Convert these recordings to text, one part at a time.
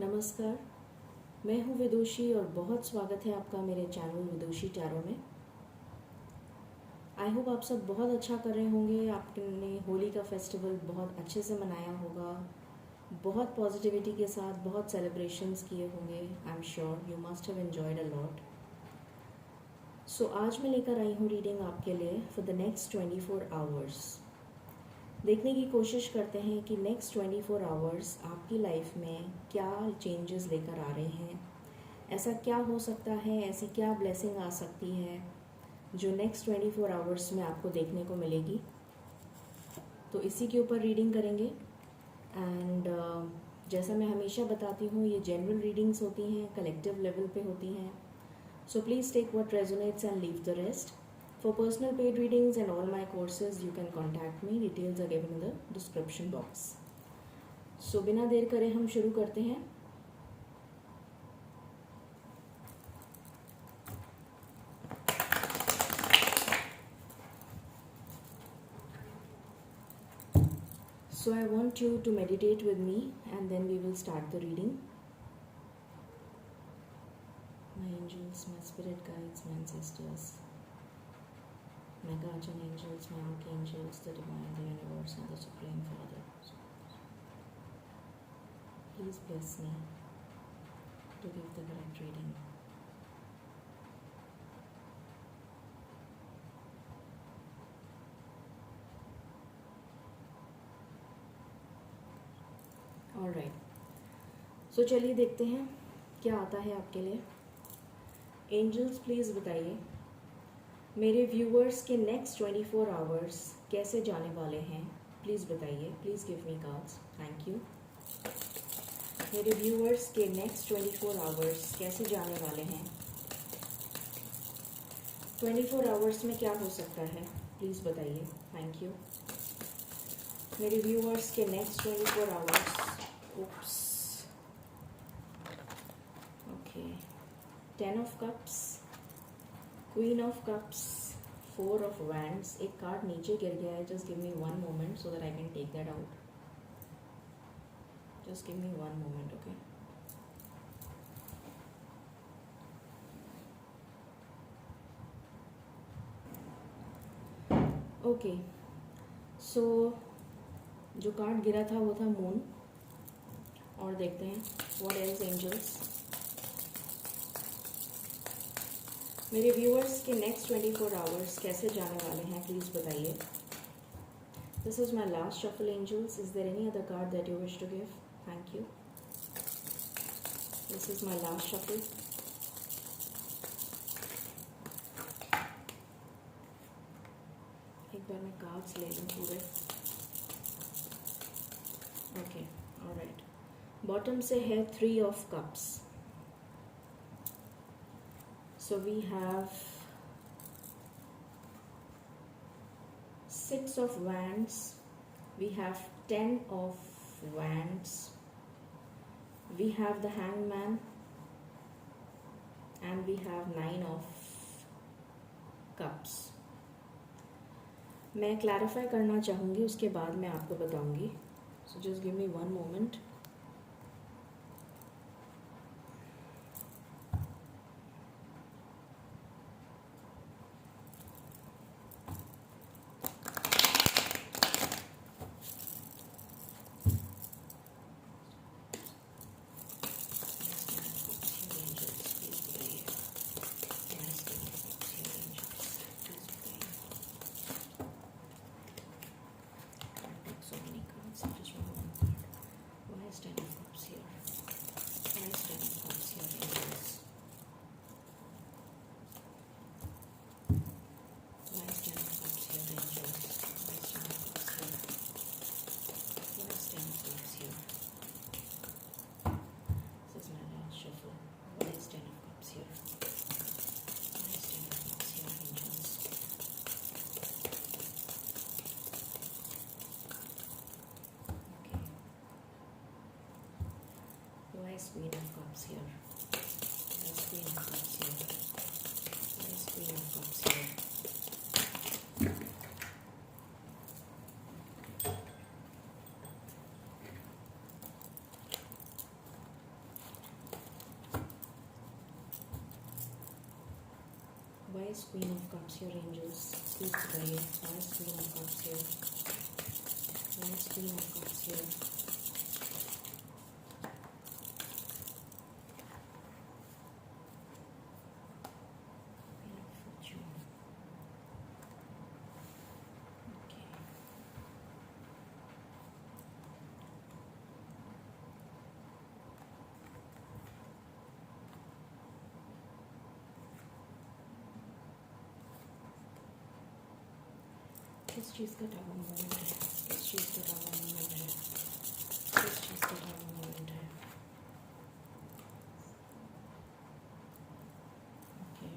नमस्कार, मैं हूँ विदुषी और बहुत स्वागत है आपका मेरे चैनल विदुषी टैरो में। आई होप आप सब बहुत अच्छा कर रहे होंगे। आपने होली का फेस्टिवल बहुत अच्छे से मनाया होगा, बहुत पॉजिटिविटी के साथ बहुत सेलिब्रेशंस किए होंगे। I am sure you must have enjoyed a lot. So आज मैं लेकर आई हूँ रीडिंग आपके लिए फॉर द नेक्स्ट 24 आवर्स। देखने की कोशिश करते हैं कि नेक्स्ट 24 आवर्स आपकी लाइफ में क्या चेंजेस लेकर आ रहे हैं। ऐसा क्या हो सकता है, ऐसी क्या ब्लेसिंग आ सकती है जो नेक्स्ट 24 आवर्स में आपको देखने को मिलेगी। तो इसी के ऊपर रीडिंग करेंगे। एंड जैसा मैं हमेशा बताती हूँ, ये जनरल रीडिंग्स होती हैं, कलेक्टिव लेवल पे होती हैं। So please take what resonates and leave the rest. For personal paid readings and all my courses, you can contact me. Details are given in the description box. So बिना देर करे हम शुरू करते हैं। So I want you to meditate with me and then we will start the reading. My angels, my spirit guides, my ancestors, my guardian angels, my archangels, the divine, the universe and the supreme father. Please bless me to give the correct reading. All right. So चलिए देखते हैं क्या आता है आपके लिए। Angels please बताइए मेरे व्यूअर्स के नेक्स्ट 24 आवर्स कैसे जाने वाले हैं। प्लीज़ बताइए, please give me cards. Thank you. मेरे व्यूअर्स के नेक्स्ट 24 आवर्स कैसे जाने वाले हैं। 24 आवर्स में क्या हो सकता है, प्लीज़ बताइए। Thank you. मेरे व्यूअर्स के next 24 hours. Oops, okay. 10 of cups, queen of cups, 4 of wands. एक कार्ड नीचे गिर गया है। Just give me 1 moment so that I can take that out. Just give me 1 moment, okay. Okay, so जो card गिरा था वो था मून। और देखते हैं व्हाट एल्स एंजल्स। मेरे व्यूअर्स के नेक्स्ट 24 आवर्स कैसे जाने वाले हैं, प्लीज़ बताइए। This is my last shuffle angels. Is there any other card that you wish to give? Thank you. This is my last shuffle. एक बार मैं कार्ड्स ले लूँ पूरे। Okay, alright. बॉटम से है 3 of cups. So we have 6 of wands, we have 10 of wands, we have the hangman and we have 9 of cups. मैं clarify करना चाहूँगी, उसके बाद मैं आपको बताऊँगी। So just give me 1 moment. Queen of Cups here. Where's Queen of Cups here? Where's Queen of Cups here? is Queen of Cups here, angels? Please बताइए. Why is Queen of Cups here? Why is Queen of Cups here? Queen of Fortune. Okay. किस चीज़ का tower moment है? किस चीज़ का tower moment है? किस चीज़ का tower moment है? Okay.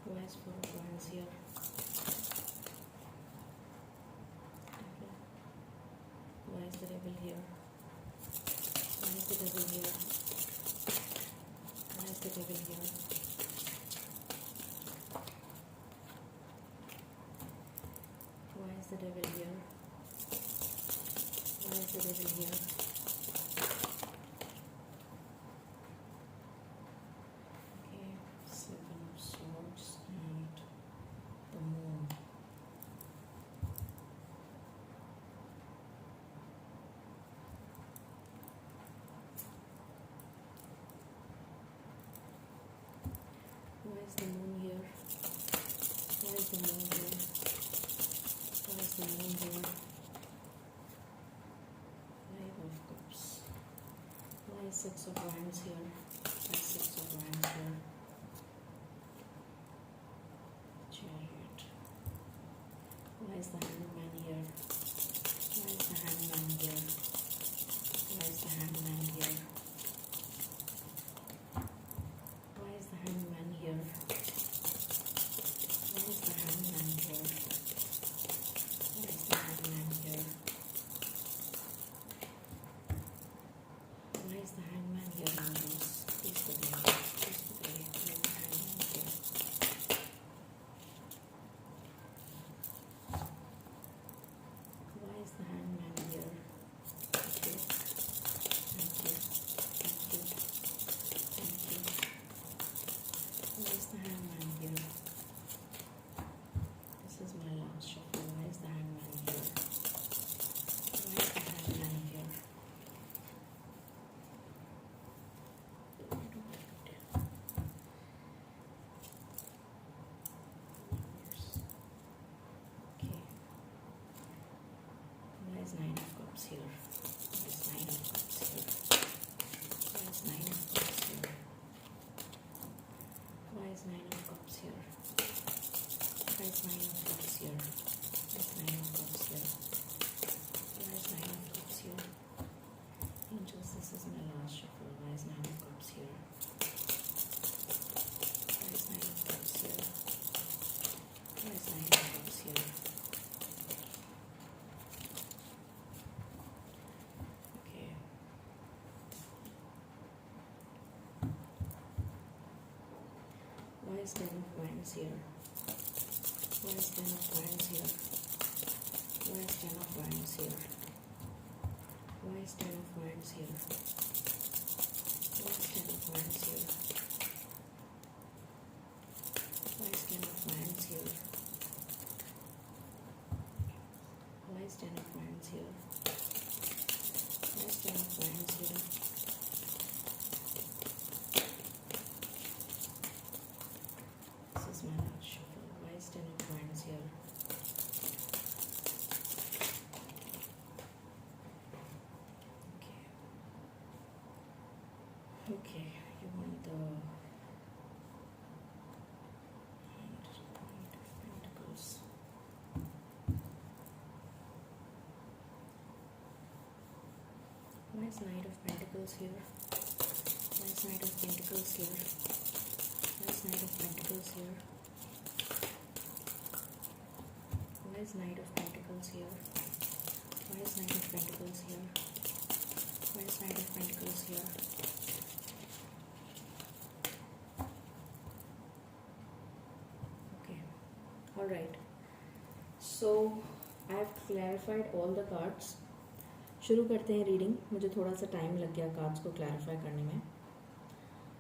Why is Four of Wands here? Devil. Why is the devil here? Why is the devil here? Why is the devil here? Why is the devil here? Why is the devil here? Okay, Seven of Swords and the Moon. Why is the Moon here? Why is the Moon here? Why is the Moon here? Five of Cups. Why is Six of Wands here? Why is Six of Wands here? Chariot. Why is the Hangman here? Why is the Hangman here? Why is the Hangman here? Why is the Hangman here? Why is the Hangman here? Why is the Hangman here? Why is the Hangman here, angels? Please बताइए. Please बताइए. Why is the Hangman here? Why is the Hangman here? Thank you. Thank you. Thank you. Thank you. Why is the Hangman here? This is my last shuffle. Why is the Hangman here? Why is the Hangman here? Okay. Why is Nine of Cups here? Why is Nine of Cups here? Why is Nine of Cups here? Why is Nine of Cups here? Why is Nine of Cups here? Why is Nine of Cups here? Why is Nine of Cups here? Angels, this is my last shuffle. Why is Nine of Cups here? Why is Nine of Cups here? Why is Nine of Cups here? Okay. Why is Ten of Wands here? Why is Ten of Wands here? Why is Ten of Wands here? Why is Ten of Wands here? Why is Ten of Wands here? Why is Ten of Wands here? Why is Ten of Wands here? Why is Ten of Wands here? This is my last shuffle. Why is Ten of Wands here? Okay. Okay, you want the Knight of Pentacles. Why is Knight of Pentacles here? Why is Knight of Pentacles here? Why is Knight of Pentacles here? Why is Knight of Pentacles here? Why is Knight of Pentacles here? Why is Knight of Pentacles here? Okay. Alright. So I have clarified all the cards. शुरू करते हैं reading. मुझे थोड़ा सा time लग गया cards को clarify करने में।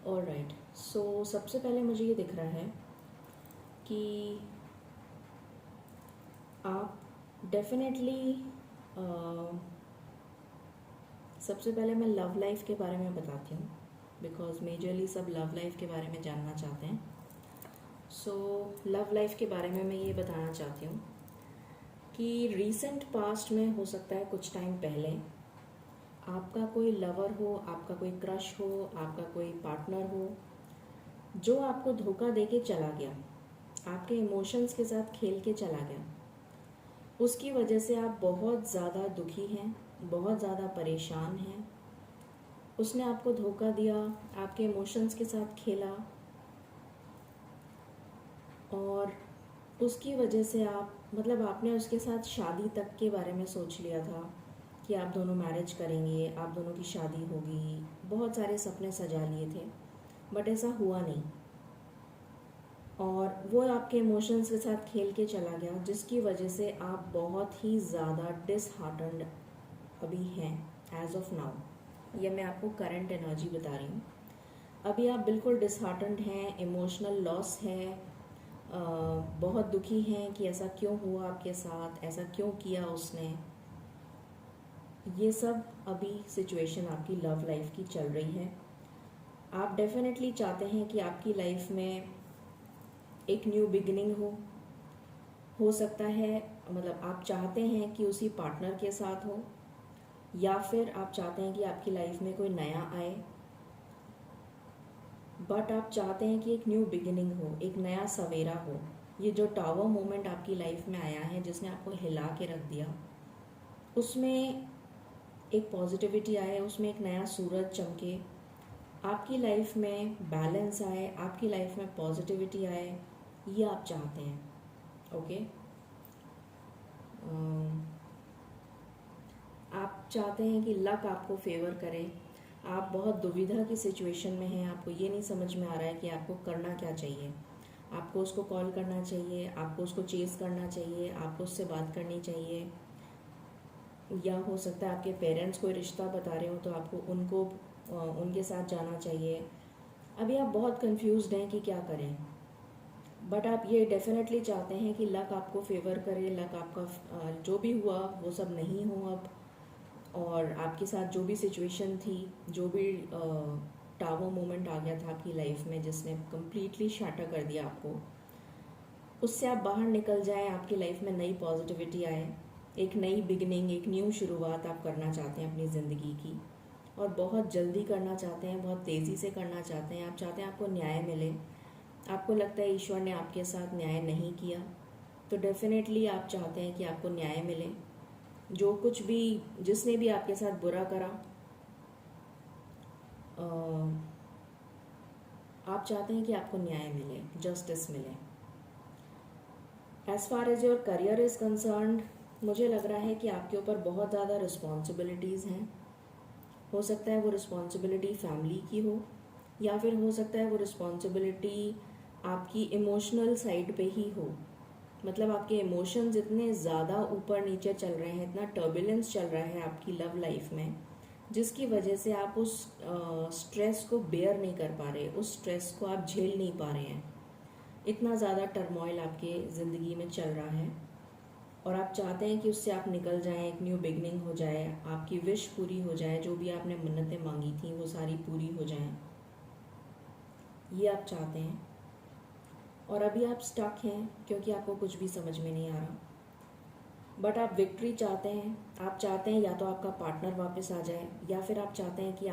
ऑलराइट, सो सबसे पहले मुझे ये दिख रहा है कि आप डेफिनेटली सबसे पहले मैं लव लाइफ के बारे में बताती हूँ, बिकॉज मेजरली सब लव लाइफ के बारे में जानना चाहते हैं। सो लव लाइफ के बारे में मैं ये बताना चाहती हूँ कि रीसेंट पास्ट में, हो सकता है कुछ टाइम पहले, आपका कोई लवर हो, आपका कोई क्रश हो, आपका कोई पार्टनर हो जो आपको धोखा दे के चला गया, आपके इमोशंस के साथ खेल के चला गया। उसकी वजह से आप बहुत ज़्यादा दुखी हैं, बहुत ज़्यादा परेशान हैं। उसने आपको धोखा दिया, आपके इमोशंस के साथ खेला, और उसकी वजह से आप, मतलब आपने उसके साथ शादी तक के बारे में सोच लिया था कि आप दोनों मैरिज करेंगे, आप दोनों की शादी होगी, बहुत सारे सपने सजा लिए थे, बट ऐसा हुआ नहीं। और वो आपके इमोशंस के साथ खेल के चला गया, जिसकी वजह से आप बहुत ही ज़्यादा डिसहार्टन्ड अभी हैं एज ऑफ नाउ। ये मैं आपको करंट एनर्जी बता रही हूँ। अभी आप बिल्कुल डिसहार्टन्ड हैं, इमोशनल लॉस है, बहुत दुखी हैं कि ऐसा क्यों हुआ आपके साथ, ऐसा क्यों किया उसने। ये सब अभी सिचुएशन आपकी लव लाइफ की चल रही है। आप डेफिनेटली चाहते हैं कि आपकी लाइफ में एक न्यू बिगिनिंग हो सकता है, मतलब आप चाहते हैं कि उसी पार्टनर के साथ हो, या फिर आप चाहते हैं कि आपकी लाइफ में कोई नया आए, बट आप चाहते हैं कि एक न्यू बिगिनिंग हो, एक नया सवेरा हो। ये जो टावर मोमेंट आपकी लाइफ में आया है, जिसने आपको हिला के रख दिया, उसमें एक पॉजिटिविटी आए, उसमें एक नया सूरज चमके, आपकी लाइफ में बैलेंस आए, आपकी लाइफ में पॉजिटिविटी आए, ये आप चाहते हैं। ओके, आप चाहते हैं कि लक आपको फेवर करे। आप बहुत दुविधा की सिचुएशन में हैं, आपको ये नहीं समझ में आ रहा है कि आपको करना क्या चाहिए। आपको उसको कॉल करना चाहिए, आपको उसको चेस करना चाहिए, आपको उससे बात करनी चाहिए, या हो सकता है आपके पेरेंट्स कोई रिश्ता बता रहे हो तो आपको उनके साथ जाना चाहिए। अभी आप बहुत कंफ्यूज्ड हैं कि क्या करें, बट आप ये डेफिनेटली चाहते हैं कि लक आपको फेवर करे, लक आपका जो भी हुआ वो सब नहीं हो अब, और आपके साथ जो भी सिचुएशन थी, जो भी टावर मोमेंट आ गया था आपकी लाइफ में जिसने कम्प्लीटली शैटर कर दिया आपको, उससे आप बाहर निकल जाएं, आपकी लाइफ में नई पॉजिटिविटी आए, एक नई बिगिनिंग, एक न्यू शुरुआत आप करना चाहते हैं अपनी ज़िंदगी की, और बहुत जल्दी करना चाहते हैं, बहुत तेज़ी से करना चाहते हैं। आप चाहते हैं आपको न्याय मिले। आपको लगता है ईश्वर ने आपके साथ न्याय नहीं किया, तो डेफिनेटली आप चाहते हैं कि आपको न्याय मिले। जो कुछ भी, जिसने भी आपके साथ बुरा करा, आप चाहते हैं कि आपको न्याय मिले, जस्टिस मिले। As far as your career is concerned, मुझे लग रहा है कि आपके ऊपर बहुत ज़्यादा रिस्पॉन्सिबिलिटीज़ हैं। हो सकता है वो रिस्पॉन्सिबिलिटी फैमिली की हो, या फिर हो सकता है वो रिस्पॉन्सिबिलिटी आपकी इमोशनल साइड पे ही हो। मतलब आपके इमोशंस इतने ज़्यादा ऊपर नीचे चल रहे हैं, इतना टर्बुलेंस चल रहा है आपकी लव लाइफ में, जिसकी वजह से आप उस स्ट्रेस को बेयर नहीं कर पा रहे, उस स्ट्रेस को आप झेल नहीं पा रहे हैं। इतना ज़्यादा टर्मोइल आपके ज़िंदगी में चल रहा है, और आप चाहते हैं कि उससे आप निकल जाएं, एक न्यू बिगनिंग हो जाए, आपकी विश पूरी हो जाए, जो भी आपने मन्नतें मांगी थी वो सारी पूरी हो जाएं, ये आप चाहते हैं। और अभी आप स्टक हैं क्योंकि आपको कुछ भी समझ में नहीं आ रहा, बट आप विक्ट्री चाहते हैं। आप चाहते हैं या तो आपका पार्टनर वापस आ जाए, या फिर आप चाहते हैं कि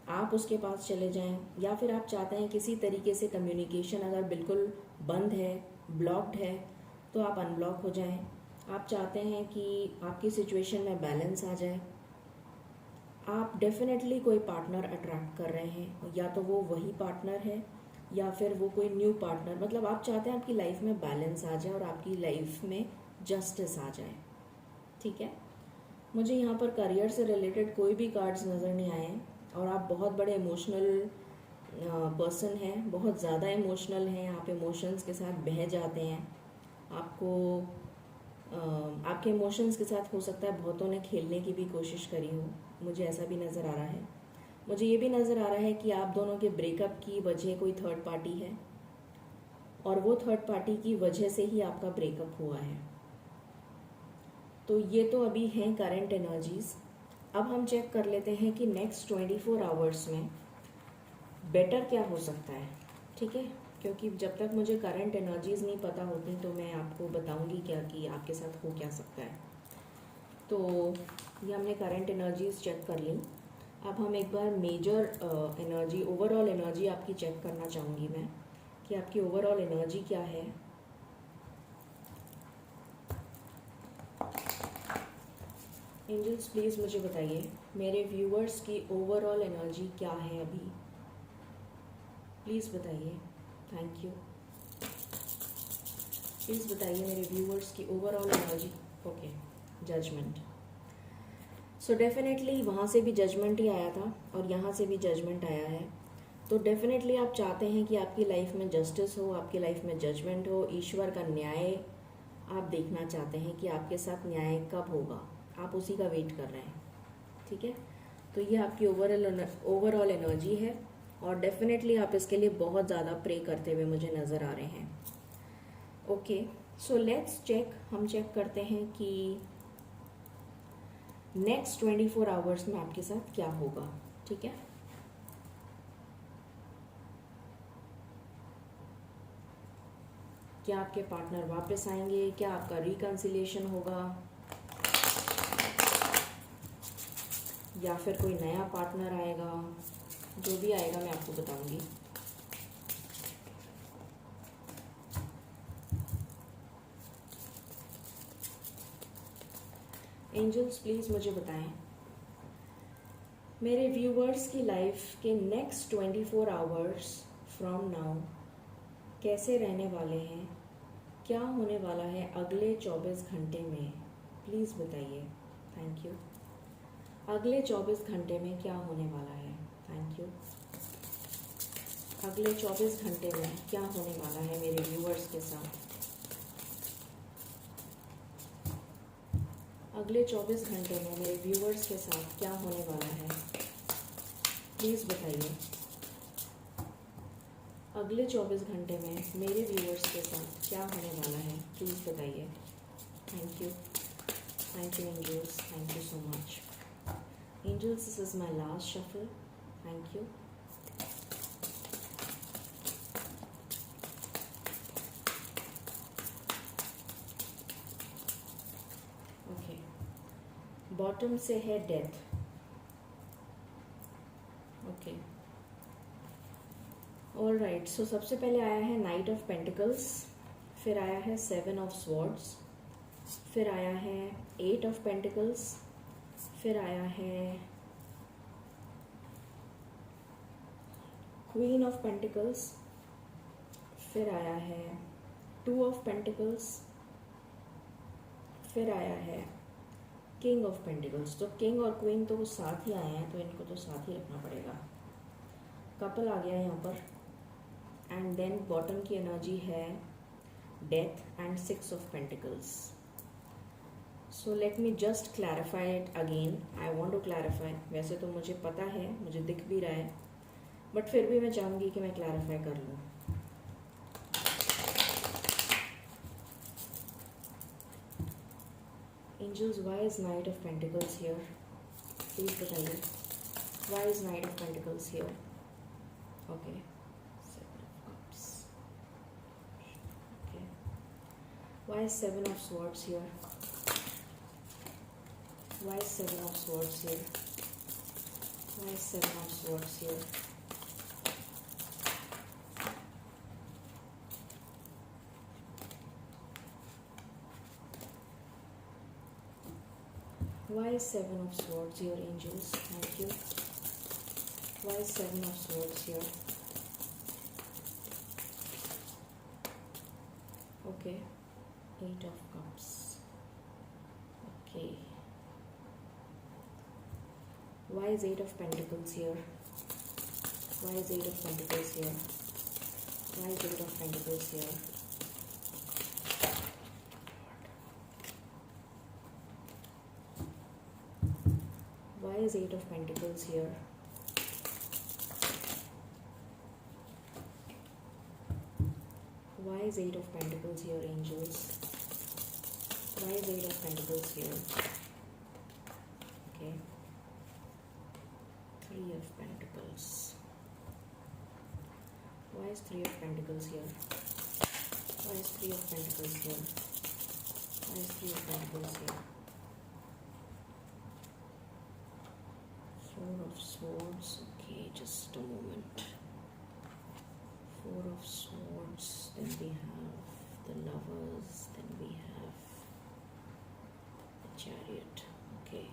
आप उसके पास चले जाएं, या फिर आप चाहते हैं किसी तरीके से कम्युनिकेशन अगर बिल्कुल बंद है, ब्लॉक्ड है, तो आप अनब्लॉक हो जाएं। आप चाहते हैं कि आपकी सिचुएशन में बैलेंस आ जाए। आप डेफिनेटली कोई पार्टनर अट्रैक्ट कर रहे हैं, या तो वो वही पार्टनर है या फिर वो कोई न्यू पार्टनर। मतलब आप चाहते हैं आपकी लाइफ में बैलेंस आ जाए और आपकी लाइफ में जस्टिस आ जाए। ठीक है, मुझे यहाँ पर करियर से रिलेटेड कोई भी कार्ड्स नज़र नहीं आए हैं, और आप बहुत बड़े इमोशनल पर्सन हैं, बहुत ज़्यादा इमोशनल हैं, आप इमोशंस के साथ बह जाते हैं। आपको आपके इमोशंस के साथ हो सकता है बहुतों ने खेलने की भी कोशिश करी हो, मुझे ऐसा भी नज़र आ रहा है। मुझे ये भी नज़र आ रहा है कि आप दोनों के ब्रेकअप की वजह कोई थर्ड पार्टी है और वो थर्ड पार्टी की वजह से ही आपका ब्रेकअप हुआ है। तो ये तो अभी हैं करंट एनर्जीज। अब हम चेक कर लेते हैं कि नेक्स्ट 24 आवर्स में बेटर क्या हो सकता है, ठीक है। क्योंकि जब तक मुझे करंट एनर्जीज नहीं पता होती तो मैं आपको बताऊंगी क्या कि आपके साथ हो क्या सकता है। तो ये हमने करंट एनर्जीज चेक कर ली। अब हम एक बार मेजर एनर्जी, ओवरऑल एनर्जी आपकी चेक करना चाहूँगी मैं कि आपकी ओवरऑल एनर्जी क्या है। एंजल्स प्लीज़ मुझे बताइए मेरे व्यूअर्स की ओवरऑल एनर्जी क्या है अभी, प्लीज़ बताइए। Thank you. प्लीज़ बताइए मेरे व्यूअर्स की overall energy. Okay, judgment. So definitely वहाँ से भी जजमेंट ही आया था और यहाँ से भी जजमेंट आया है। तो डेफिनेटली आप चाहते हैं कि आपकी लाइफ में जस्टिस हो, आपकी लाइफ में जजमेंट हो, ईश्वर का न्याय आप देखना चाहते हैं कि आपके साथ न्याय कब होगा, आप उसी का वेट कर रहे हैं, ठीक है। तो ये आपकी ओवरऑल एनर्जी है और डेफिनेटली आप इसके लिए बहुत ज़्यादा प्रे करते हुए मुझे नज़र आ रहे हैं। ओके, सो लेट्स चेक, हम चेक करते हैं कि नेक्स्ट 24 आवर्स में आपके साथ क्या होगा, ठीक है। क्या आपके पार्टनर वापस आएंगे, क्या आपका रिकंसिलिएशन होगा, या फिर कोई नया पार्टनर आएगा। जो भी आएगा मैं आपको बताऊंगी। एंजल्स प्लीज़ मुझे बताएं मेरे व्यूवर्स की लाइफ के नेक्स्ट 24 आवर्स फ्रॉम नाउ कैसे रहने वाले हैं, क्या होने वाला है अगले 24 घंटे में, प्लीज़ बताइए। Thank you. अगले 24 घंटे में क्या होने वाला है, थैंक यू। अगले 24 घंटे में क्या होने वाला है मेरे व्यूअर्स के साथ। अगले 24 घंटे में मेरे व्यूअर्स के साथ क्या होने वाला है, प्लीज़ बताइए। अगले 24 घंटे में मेरे व्यूअर्स के साथ क्या होने वाला है, प्लीज़ बताइए। Thank you angels, thank you so much angels. This is my last shuffle, thank you. Okay, bottom से है death. Okay, all right. So सबसे पहले आया है नाइट ऑफ पेंटिकल्स, फिर आया है 7 ऑफ स्वॉर्ड्स, फिर आया है 8 ऑफ पेंटिकल्स, फिर आया है क्वीन ऑफ पेंटिकल्स, फिर आया है 2 ऑफ पेंटिकल्स, फिर आया है किंग ऑफ पेंटिकल्स। तो किंग और क्वीन तो वो साथ ही आए हैं तो इनको तो साथ ही रखना पड़ेगा। कपल आ गया यहाँ पर। एंड देन बॉटम की एनर्जी है death and 6 of Pentacles. So let me just clarify it again, I want to clarify. वैसे तो मुझे पता है, मुझे दिख भी रहा है, बट फिर भी मैं चाहूँगी कि मैं क्लैरिफाई कर लूँ। Angels, why is knight of pentacles here, please बताइए। Why is knight of pentacles here. Okay, 7 of cups. Okay, why is 7 of swords here? Why is 7 of swords here? Why is 7 of swords here? Why is 7 of swords here, angels? Thank you. Why is 7 of swords here? Okay, 8 of cups. Okay. Why is 8 of pentacles here? Why is 8 of pentacles here? Why is 8 of pentacles here? Why is Eight of Pentacles here? Why is Eight of Pentacles here, angels? Why is Eight of Pentacles here? Okay. Three of Pentacles. Why is Three of Pentacles here? Why is Three of Pentacles here? Why is Three of Pentacles here? Four of Swords. Okay, just a moment. Four of Swords. Then we have the Lovers. Then we have the Chariot. Okay.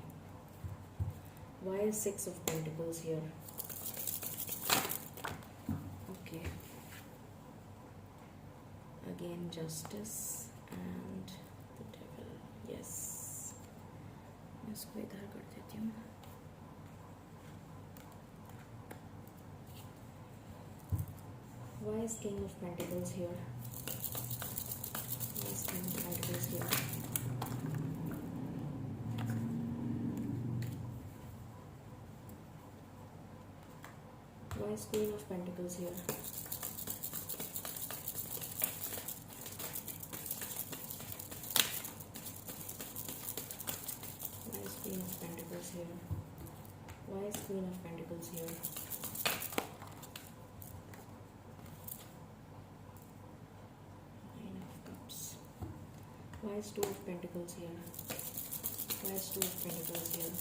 Why is Six of Pentacles here? Okay. Again, Justice and the Devil. Yes. मैं इसको इधर कर देती हूँ. Why is King of Pentacles here? Why is King of Pentacles here? Why is Queen of Pentacles here? Why is Queen of Pentacles here? Why is Queen of Pentacles here? Why is Two of Pentacles here? Why is Two of Pentacles here?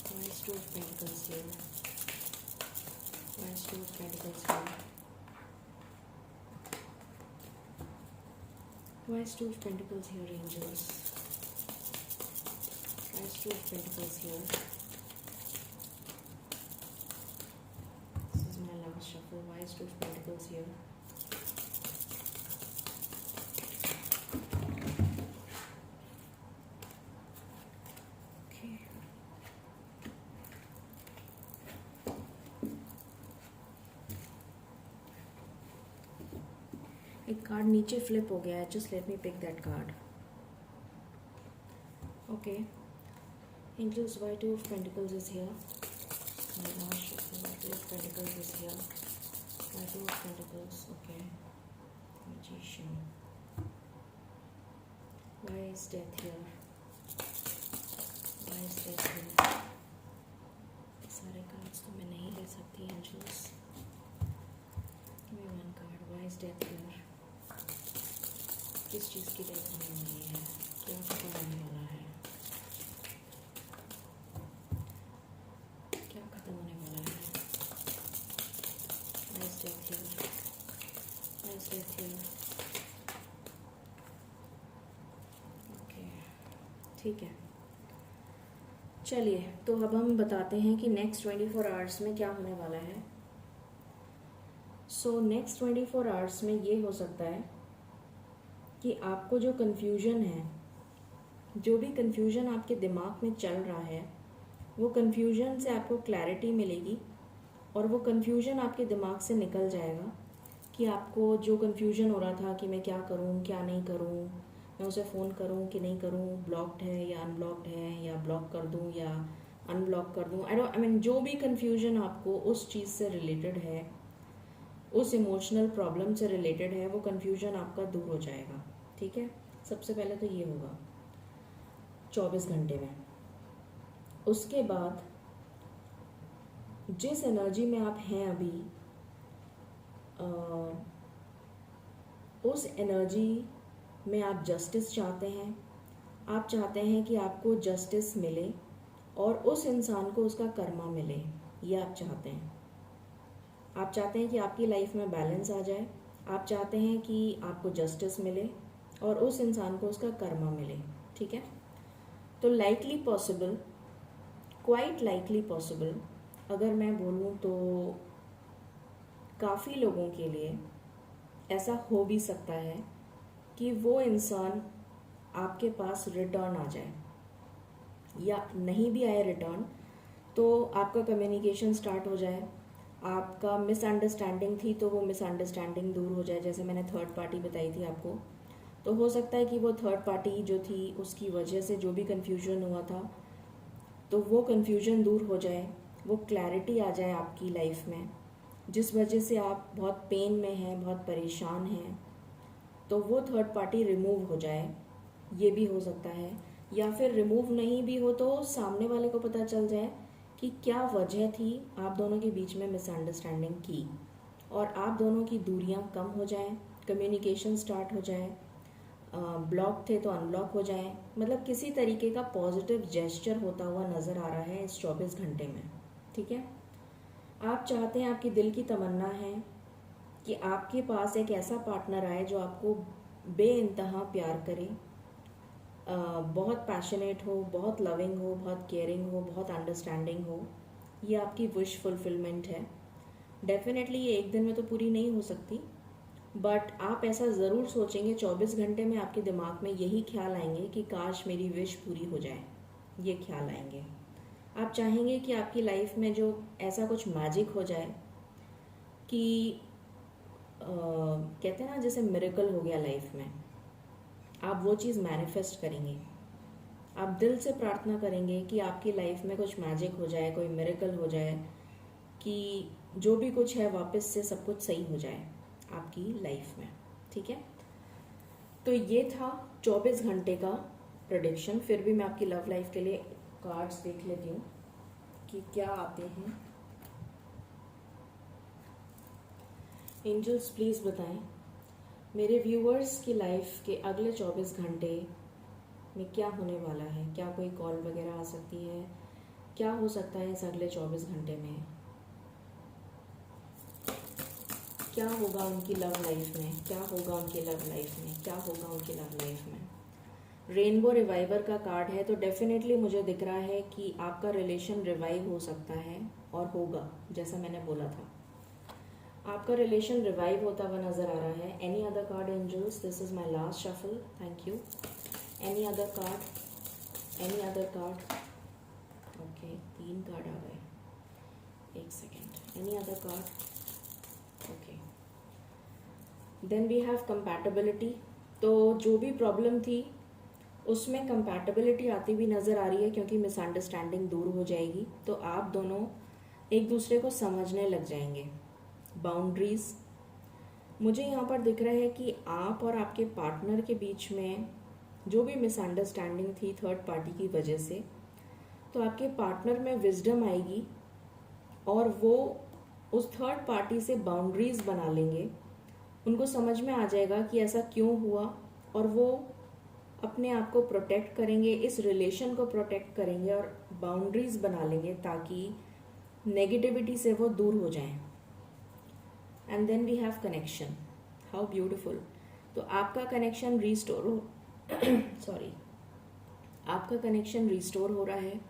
Why is Two of Pentacles here? Why is Two of Pentacles here? Why is Two of Pentacles here, angels? Why is Two of Pentacles here? This is my last shuffle. Why is Two of Pentacles here? एक card नीचे flip हो गया है. Just let me pick that card. Okay angels, why Two of Pentacles is here? Why Two of Pentacles is here? Why Two of Pentacles? Okay. Magician. Why is Death here? Why is Death here? सारे cards तो मैं नहीं ले सकती angels. Give me one card. Why is Death here? किस चीज़ की death होने वाली है? क्या खत्म होने वाला है? क्या खत्म होने वाला है? Why is Death here? Why is Death here? Okay, ठीक है. चलिए, तो अब हम बताते हैं कि नेक्स्ट 24 आवर्स में क्या होने वाला है. सो नेक्स्ट 24 आवर्स में ये हो सकता है कि आपको जो कन्फ्यूजन है, जो भी कन्फ्यूजन आपके दिमाग में चल रहा है, वो कन्फ्यूजन से आपको क्लैरिटी मिलेगी और वो कन्फ्यूजन आपके दिमाग से निकल जाएगा कि आपको जो कन्फ्यूजन हो रहा था कि मैं क्या करूं, क्या नहीं करूं, मैं उसे फ़ोन करूं कि नहीं करूं, ब्लॉक्ड है या अनब्लॉक्ड है, या ब्लॉक कर दूं या अनब्लॉक कर दूं. आई मीन जो भी कन्फ्यूजन आपको उस चीज़ से रिलेटेड है, उस इमोशनल प्रॉब्लम से रिलेटेड है, वो कन्फ्यूजन आपका दूर हो जाएगा. ठीक है. सबसे पहले तो ये होगा 24 घंटे में. उसके बाद जिस एनर्जी में आप हैं अभी, उस एनर्जी में आप जस्टिस चाहते हैं. आप चाहते हैं कि आपको जस्टिस मिले और उस इंसान को उसका कर्मा मिले. ये आप चाहते हैं. आप चाहते हैं कि आपकी लाइफ में बैलेंस आ जाए. आप चाहते हैं कि आपको जस्टिस मिले और उस इंसान को उसका कर्मा मिले. ठीक है. तो likely possible, quite likely possible, अगर मैं बोलूँ तो काफ़ी लोगों के लिए ऐसा हो भी सकता है कि वो इंसान आपके पास रिटर्न आ जाए, या नहीं भी आए रिटर्न तो आपका कम्युनिकेशन स्टार्ट हो जाए. आपका मिसअंडरस्टैंडिंग थी तो वो मिसअंडरस्टैंडिंग दूर हो जाए. जैसे मैंने थर्ड पार्टी बताई थी आपको, तो हो सकता है कि वो थर्ड पार्टी जो थी उसकी वजह से जो भी कन्फ्यूजन हुआ था, तो वो कन्फ्यूजन दूर हो जाए, वो क्लैरिटी आ जाए आपकी लाइफ में, जिस वजह से आप बहुत पेन में हैं, बहुत परेशान हैं, तो वो थर्ड पार्टी रिमूव हो जाए, ये भी हो सकता है। या फिर रिमूव नहीं भी हो तो सामने वाले को पता चल जाए कि क्या वजह थी आप दोनों के बीच में मिसअंडरस्टैंडिंग की, और आप दोनों की दूरियां कम हो जाएं, कम्युनिकेशन स्टार्ट हो जाए, ब्लॉक थे तो अनब्लॉक हो जाए। मतलब किसी तरीके का पॉजिटिव जेस्चर होता हुआ नज़र आ रहा है इस 24 घंटे में। ठीक है, आप चाहते हैं, आपकी दिल की तमन्ना है कि आपके पास एक ऐसा पार्टनर आए जो आपको बेइंतहा प्यार करे, बहुत पैशनेट हो, बहुत लविंग हो, बहुत केयरिंग हो, बहुत अंडरस्टैंडिंग हो। ये आपकी विश फुलफिलमेंट है। डेफिनेटली ये एक दिन में तो पूरी नहीं हो सकती, बट आप ऐसा ज़रूर सोचेंगे, 24 घंटे में आपके दिमाग में यही ख्याल आएंगे कि काश मेरी विश पूरी हो जाए, ये ख्याल आएंगे। आप चाहेंगे कि आपकी लाइफ में जो ऐसा कुछ मैजिक हो जाए कि कहते हैं ना, जैसे मिरेकल हो गया लाइफ में, आप वो चीज़ मैनिफेस्ट करेंगे। आप दिल से प्रार्थना करेंगे कि आपकी लाइफ में कुछ मैजिक हो जाए, कोई मिरेकल हो जाए, कि जो भी कुछ है वापस से सब कुछ सही हो जाए आपकी लाइफ में। ठीक है, तो ये था 24 घंटे का प्रेडिक्शन। फिर भी मैं आपकी लव लाइफ के लिए कार्ड्स देख लेती हूँ कि क्या आते हैं। एंजल्स प्लीज़ बताएं मेरे व्यूअर्स की लाइफ के अगले 24 घंटे में क्या होने वाला है। क्या कोई कॉल वगैरह आ सकती है? क्या हो सकता है इस अगले 24 घंटे में? क्या होगा उनकी लव लाइफ में? क्या होगा उनकी लव लाइफ में? क्या होगा उनकी लव लाइफ में? रेनबो रिवाइवर का कार्ड है, तो डेफिनेटली मुझे दिख रहा है कि आपका रिलेशन रिवाइव हो सकता है और होगा, जैसा मैंने बोला था। आपका रिलेशन रिवाइव होता हुआ नजर आ रहा है। Any other card angels? This is my last shuffle, thank you. Any other card? Any other card? Okay, 3 card आ गए, एक second. Any other card? Okay, then we have compatibility. तो जो भी प्रॉब्लम थी उसमें कंपैटिबिलिटी आती हुई नज़र आ रही है, क्योंकि मिसअंडरस्टैंडिंग दूर हो जाएगी, तो आप दोनों एक दूसरे को समझने लग जाएंगे। बाउंड्रीज मुझे यहाँ पर दिख रहा है कि आप और आपके पार्टनर के बीच में जो भी मिसअंडरस्टैंडिंग थी थर्ड पार्टी की वजह से, तो आपके पार्टनर में विजडम आएगी और वो उस थर्ड पार्टी से बाउंड्रीज बना लेंगे। उनको समझ में आ जाएगा कि ऐसा क्यों हुआ, और वो अपने आप को प्रोटेक्ट करेंगे, इस रिलेशन को प्रोटेक्ट करेंगे और बाउंड्रीज बना लेंगे ताकि नेगेटिविटी से वो दूर हो जाएं। And then we have connection. How beautiful. तो आपका कनेक्शन रिस्टोर हो सॉरी आपका कनेक्शन रिस्टोर हो रहा है।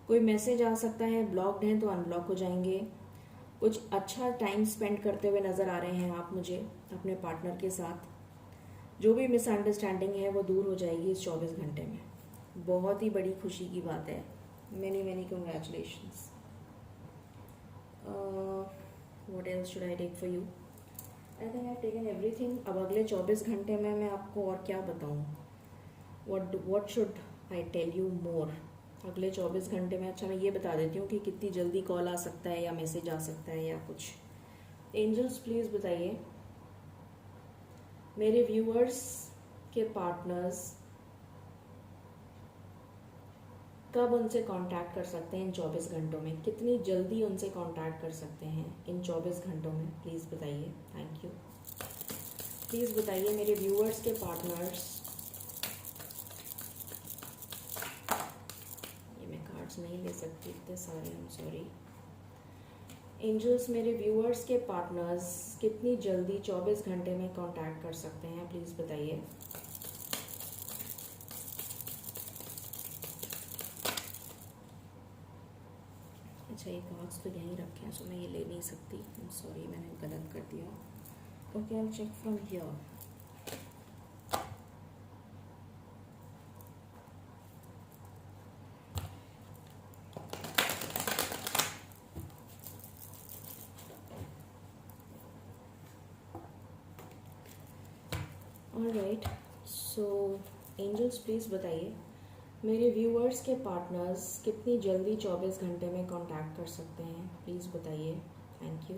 कोई मैसेज आ सकता है, ब्लॉक्ड हैं तो अनब्लॉक हो जाएंगे। कुछ अच्छा टाइम स्पेंड करते हुए नज़र आ रहे हैं आप मुझे अपने पार्टनर के साथ। जो भी मिसअंडरस्टैंडिंग है वो दूर हो जाएगी इस 24 घंटे में। बहुत ही बड़ी खुशी की बात है। Many many congratulations. What else should I take for you? I think I taken everything. अब अगले 24 घंटे में मैं आपको और क्या बताऊँ? What should I tell you more? अगले 24 घंटे में अच्छा मैं ये बता देती हूँ कि कितनी जल्दी कॉल आ सकता है या मैसेज आ सकता है या कुछ। एंजल्स प्लीज़ बताइए मेरे व्यूअर्स के पार्टनर्स कब उनसे कांटेक्ट कर सकते हैं इन 24 घंटों में? कितनी जल्दी उनसे कांटेक्ट कर सकते हैं इन 24 घंटों में? प्लीज़ बताइए, थैंक यू। प्लीज़ बताइए मेरे व्यूअर्स के पार्टनर्स। ये मैं कार्ड्स नहीं ले सकती, इतने सारे, आई एम सॉरी। एंजल्स मेरे व्यूअर्स के पार्टनर्स कितनी जल्दी 24 घंटे में कांटेक्ट कर सकते हैं? प्लीज़ बताइए। अच्छा, ये कार्ड्स तो यहीं रखे हैं, सो मैं ये ले नहीं सकती, आई एम सॉरी, मैंने गलत कर दिया। Okay, I will check from here. Alright, so angels please बताइए मेरे व्यूअर्स के पार्टनर्स कितनी जल्दी 24 घंटे में कांटेक्ट कर सकते हैं, प्लीज़ बताइए। Thank you.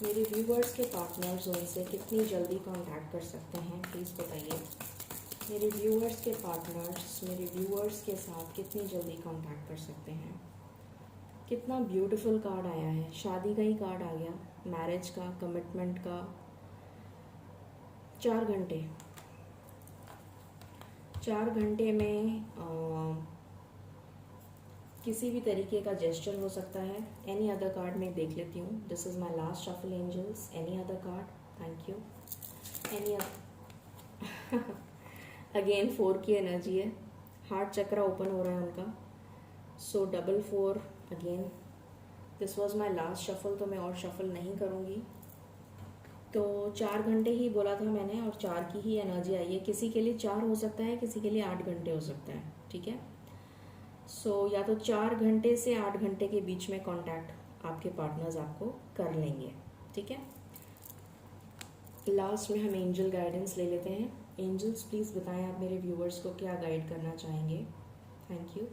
मेरे व्यूअर्स के पार्टनर्स उनसे कितनी जल्दी कांटेक्ट कर सकते हैं, प्लीज़ बताइए। मेरे व्यूअर्स के पार्टनर्स मेरे व्यूअर्स के साथ कितनी जल्दी कांटेक्ट कर सकते हैं। कितना ब्यूटीफुल कार्ड आया है, शादी का ही कार्ड आ गया, मैरिज का, कमिटमेंट का। 4 घंटे में किसी भी तरीके का जेस्चर हो सकता है। एनी अदर कार्ड मैं देख लेती हूँ। This is my last shuffle angels. Any other card, thank you. Any again 4 की एनर्जी है, हार्ट चक्रा ओपन हो रहा है उनका। सो 4 again. This was my last shuffle, तो मैं और शफल नहीं करूँगी। तो 4 घंटे ही बोला था मैंने और 4 की ही एनर्जी आई है। किसी के लिए 4 हो सकता है, किसी के लिए 8 घंटे हो सकता है, ठीक है। सो या तो 4 घंटे से 8 घंटे के बीच में कांटेक्ट आपके पार्टनर्स आपको कर लेंगे, ठीक है। लास्ट में हम एंजल गाइडेंस ले लेते हैं। एंजल्स प्लीज़ बताएं आप मेरे व्यूअर्स को क्या गाइड करना चाहेंगे। Thank you.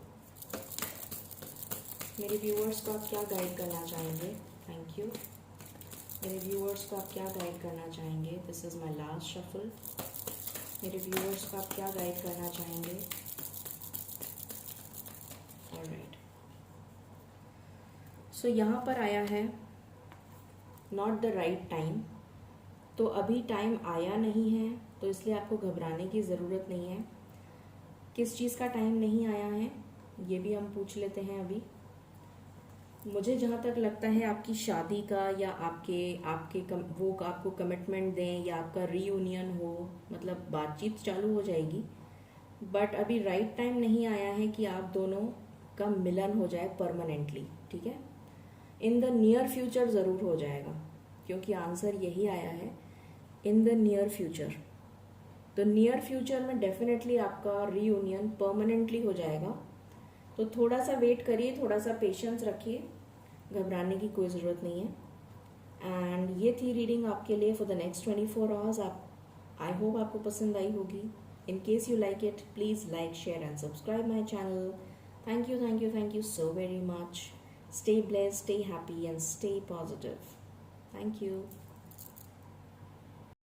मेरे व्यूअर्स को आप क्या गाइड करना चाहेंगे। Thank you. मेरे व्यूअर्स को आप क्या गाइड करना चाहेंगे। This is my last shuffle. मेरे व्यूअर्स को आप क्या गाइड करना चाहेंगे। ऑलराइट, सो यहाँ पर आया है नॉट द राइट टाइम। तो अभी टाइम आया नहीं है, तो इसलिए आपको घबराने की ज़रूरत नहीं है। किस चीज़ का टाइम नहीं आया है ये भी हम पूछ लेते हैं अभी। मुझे जहाँ तक लगता है आपकी शादी का, या वो आपको कमिटमेंट दें, या आपका रीयूनियन हो, मतलब बातचीत चालू हो जाएगी। बट अभी राइट टाइम नहीं आया है कि आप दोनों का मिलन हो जाए परमानेंटली, ठीक है। इन द नियर फ्यूचर ज़रूर हो जाएगा, क्योंकि आंसर यही आया है, इन द नियर फ्यूचर। तो नियर फ्यूचर में डेफिनेटली आपका रीयूनियन परमानेंटली हो जाएगा। तो थोड़ा सा वेट करिए, थोड़ा सा पेशेंस रखिए, घबराने की कोई ज़रूरत नहीं है। एंड ये थी रीडिंग आपके लिए for the next 24 hours. I hope आपको पसंद आई होगी। In case you like it, please like, share and subscribe my channel. Thank you so very much. Stay blessed, stay happy and stay positive. Thank you.